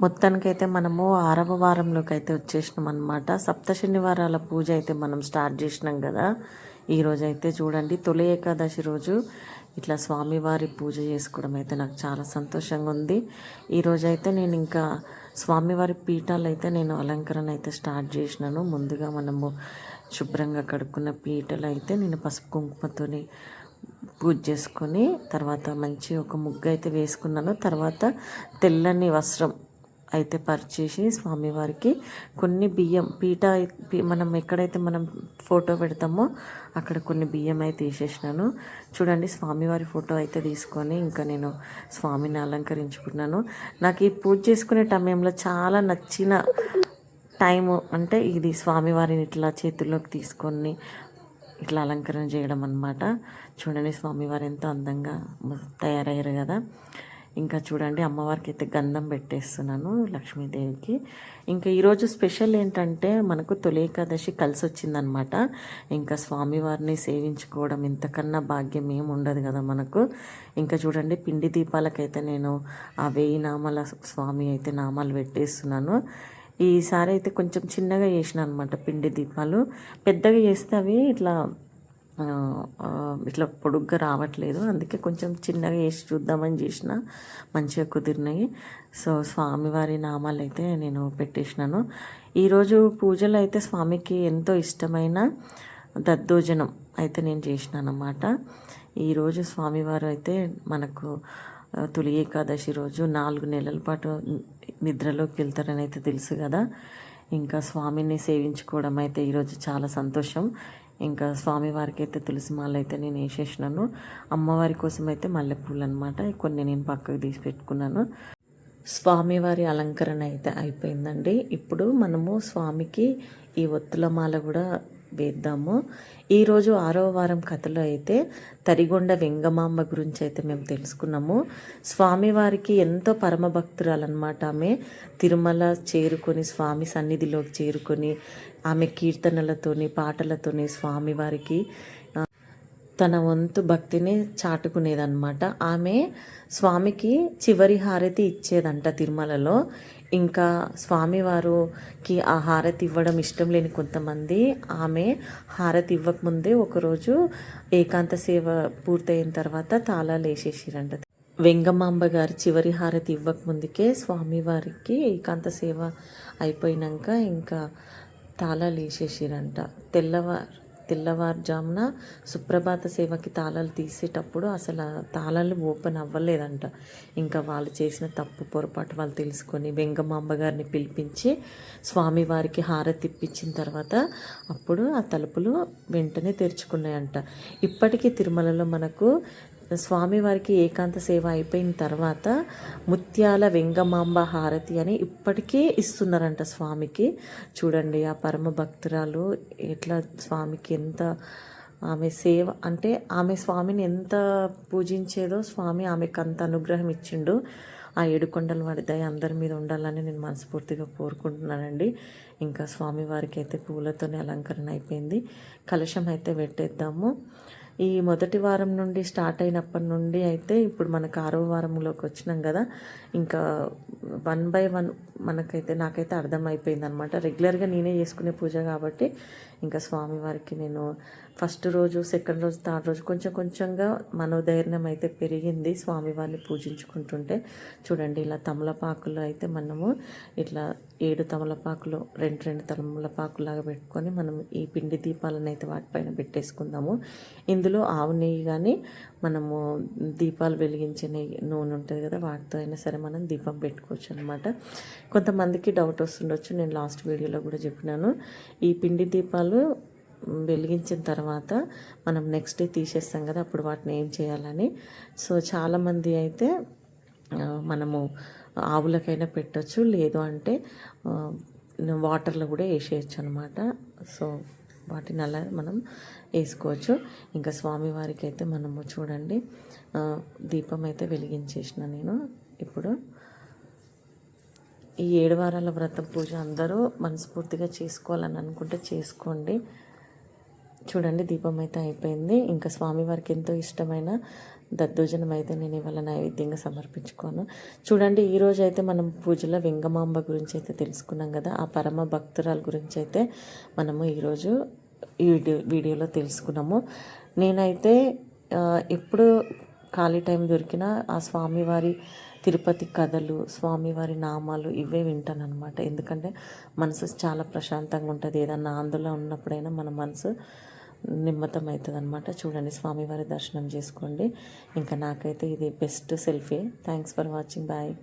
మొత్తానికైతే మనము 6వ వారంలోకి అయితే వచ్చేసినాం అనమాట. సప్త శనివారాల పూజ అయితే మనం స్టార్ట్ చేసినాం కదా. ఈరోజు అయితే చూడండి, తొలి ఏకాదశి రోజు ఇట్లా స్వామివారి పూజ చేసుకోవడం అయితే నాకు చాలా సంతోషంగా ఉంది. ఈరోజు అయితే నేను ఇంకా స్వామివారి పీఠాలు అయితే నేను అలంకరణ అయితే స్టార్ట్ చేసినాను. ముందుగా మనము శుభ్రంగా కడుక్కున్న పీటలు అయితే నేను పసుపు కుంకుమతోని పూజ చేసుకొని తర్వాత మంచి ఒక ముగ్గు అయితే వేసుకున్నాను. తర్వాత తెల్లని వస్త్రం అయితే పరిచేసి స్వామివారికి కొన్ని బియ్యం మనం ఎక్కడైతే మనం ఫోటో పెడతామో అక్కడ కొన్ని బియ్యం అయితే తీసేసినాను. చూడండి, స్వామివారి ఫోటో అయితే తీసుకొని ఇంకా నేను స్వామిని అలంకరించుకున్నాను. నాకు ఈ పూజ చేసుకునే సమయంలో చాలా నచ్చిన టైము అంటే ఇది స్వామివారిని ఇట్లా చేతుల్లోకి తీసుకొని ఇట్లా అలంకరణ చేయడం అన్నమాట. చూడండి, స్వామివారు ఎంతో అందంగా తయారయ్యారు కదా. ఇంకా చూడండి, అమ్మవారికి అయితే గంధం పెట్టేస్తున్నాను, లక్ష్మీదేవికి. ఇంకా ఈరోజు స్పెషల్ ఏంటంటే మనకు తొలి ఏకాదశి కలిసి వచ్చిందనమాట. ఇంకా స్వామివారిని సేవించుకోవడం ఇంతకన్నా భాగ్యం ఏమి ఉండదు కదా మనకు. ఇంకా చూడండి, పిండి దీపాలకైతే నేను ఆ 1000 నామాల స్వామి అయితే నామాలు పెట్టేస్తున్నాను. ఈసారి అయితే కొంచెం చిన్నగా చేసిన అనమాట పిండి దీపాలు. పెద్దగా చేస్తే అవి ఇట్లా పొడుగ్గా రావట్లేదు, అందుకే కొంచెం చిన్నగా వేసి చూద్దామని చేసిన, మంచిగా కుదిరినాయి. సో స్వామివారి నామాలు అయితే నేను పెట్టేసినాను. ఈరోజు పూజలు అయితే స్వామికి ఎంతో ఇష్టమైన దద్దోజనం అయితే నేను చేసినాను అన్నమాట. ఈరోజు స్వామివారు అయితే మనకు తొలి ఏకాదశి రోజు 4 నెలల పాటు నిద్రలోకి వెళ్తారని అయితే తెలుసు కదా. ఇంకా స్వామిని సేవించుకోవడం అయితే ఈరోజు చాలా సంతోషం. ఇంకా స్వామివారికి అయితే తులసి మాల అయితే నేను వేసేసినాను. అమ్మవారి కోసం అయితే మల్లెపూలు అనమాట, కొన్ని నేను పక్కకు తీసి పెట్టుకున్నాను. స్వామివారి అలంకరణ అయితే అయిపోయిందండి. ఇప్పుడు మనము స్వామికి ఈ ఒత్తుల మాల కూడా వేద్దాము. ఈరోజు 6వ వారం కథలో అయితే తరిగొండ వెంగమాంబ గురించి అయితే మేము తెలుసుకున్నాము. స్వామివారికి ఎంతో పరమభక్తురాలన్నమాట. ఆమె తిరుమల చేరుకొని స్వామి సన్నిధిలోకి చేరుకొని ఆమె కీర్తనలతోని పాటలతోని స్వామివారికి తన వంతు భక్తిని చాటుకునేదన్నమాట. ఆమె స్వామికి చివరి హారతి ఇచ్చేదంట తిరుమలలో. ఇంకా స్వామివారికి ఆ హారతి ఇవ్వడం ఇష్టం లేని కొంతమంది ఆమె హారతి ఇవ్వకముందే ఒకరోజు ఏకాంత సేవ పూర్తయిన తర్వాత తాళాలు వేసేసిరంట. వెంగమాంబ గారి చివరి హారతి ఇవ్వకముందుకే స్వామివారికి ఏకాంత సేవ అయిపోయినాక ఇంకా తాళాలు వేసేసిరంట. తెల్లవారుజామున సుప్రభాత సేవకి తాళాలు తీసేటప్పుడు అసలు తాళాలు ఓపెన్ అవ్వలేదంట. ఇంకా వాళ్ళు చేసిన తప్పు పొరపాటు వాళ్ళు తెలుసుకొని వెంగమాంబ గారిని పిలిపించి స్వామివారికి హారతి ఇప్పించిన తర్వాత అప్పుడు ఆ తలుపులు వెంటనే తెరుచుకున్నాయంట. ఇప్పటికీ తిరుమలలో మనకు స్వామివారికి ఏకాంత సేవ అయిపోయిన తర్వాత ముత్యాల వెంగమాంబ హారతి అని ఇప్పటికీ ఇస్తున్నారంట స్వామికి. చూడండి, ఆ పరమ భక్తురాలు ఎట్లా స్వామికి ఎంత ఆమె సేవ అంటే ఆమె స్వామిని ఎంత పూజించేదో స్వామి ఆమెకు అంత అనుగ్రహం ఇచ్చిండు. ఆ 7 కొండల వాడి దయ అందరి మీద ఉండాలని నేను మనస్ఫూర్తిగా కోరుకుంటున్నానండి. ఇంకా స్వామివారికి అయితే పూలతోనే అలంకరణ అయిపోయింది. కలశం అయితే పెట్టేద్దాము. ఈ మొదటి వారం నుండి స్టార్ట్ అయినప్పటి నుండి అయితే ఇప్పుడు మనకు 6వ వారంలోకి వచ్చినాం కదా. ఇంకా 1 by 1 నాకైతే అర్థమైపోయింది అనమాట. రెగ్యులర్గా నేనే చేసుకునే పూజ కాబట్టి ఇంకా స్వామివారికి నేను ఫస్ట్ రోజు, సెకండ్ రోజు, థర్డ్ రోజు కొంచెంగా మనోధైర్యం అయితే పెరిగింది స్వామివారిని పూజించుకుంటుంటే. చూడండి, ఇలా తమలపాకులు అయితే మనము ఇట్లా 7 తమలపాకులు 2 తమలపాకులాగా పెట్టుకొని మనం ఈ పిండి దీపాలను అయితే వాటిపైన పెట్టేసుకుందాము. ఇందులో ఆవు నెయ్యి కానీ మనము దీపాలు వెలిగించే నూనె ఉంటుంది కదా, వాటితో అయినా సరే మనం దీపం పెట్టుకోవచ్చు అనమాట. కొంతమందికి డౌట్ వస్తుండొచ్చు, నేను లాస్ట్ వీడియోలో కూడా చెప్పినాను. ఈ పిండి దీపాలు వెలిగించిన తర్వాత మనం నెక్స్ట్ డే తీసేస్తాం కదా, అప్పుడు వాటిని ఏం చేయాలని. సో చాలామంది అయితే మనము ఆవులకైనా పెట్టచ్చు, లేదు అంటే వాటర్లో కూడా వేసేయచ్చు అనమాట. సో వాటిని అలా మనం వేసుకోవచ్చు. ఇంకా స్వామివారికి అయితే మనము చూడండి దీపం అయితే వెలిగించేసిన నేను. ఇప్పుడు ఈ 7 వారాల వ్రతం పూజ అందరూ మనస్ఫూర్తిగా చేసుకోవాలని అనుకుంటే చేసుకోండి. చూడండి, దీపం అయితే అయిపోయింది. ఇంకా స్వామివారికి ఎంతో ఇష్టమైన దద్దోజనం అయితే నేను ఇవాళ నైవేద్యంగా సమర్పించుకోను. చూడండి, ఈరోజు అయితే మనం పూజలో వెంగమాంబ గురించి అయితే తెలుసుకున్నాం కదా. ఆ పరమ భక్తురాల గురించి అయితే మనము ఈరోజు ఈ వీడియోలో తెలుసుకున్నాము. నేనైతే ఎప్పుడు ఖాళీ టైం దొరికినా ఆ స్వామివారి తిరుపతి కథలు, స్వామివారి నామాలు ఇవే వింటాను అనమాట. ఎందుకంటే మనసు చాలా ప్రశాంతంగా ఉంటుంది. ఏదన్నా ఆందోళన ఉన్నప్పుడైనా మన మనసు నిమ్మతం అవుతుంది అనమాట. చూడండి, స్వామివారి దర్శనం చేసుకోండి. ఇంకా నాకైతే ఇది best selfie. Thanks for watching. Bye.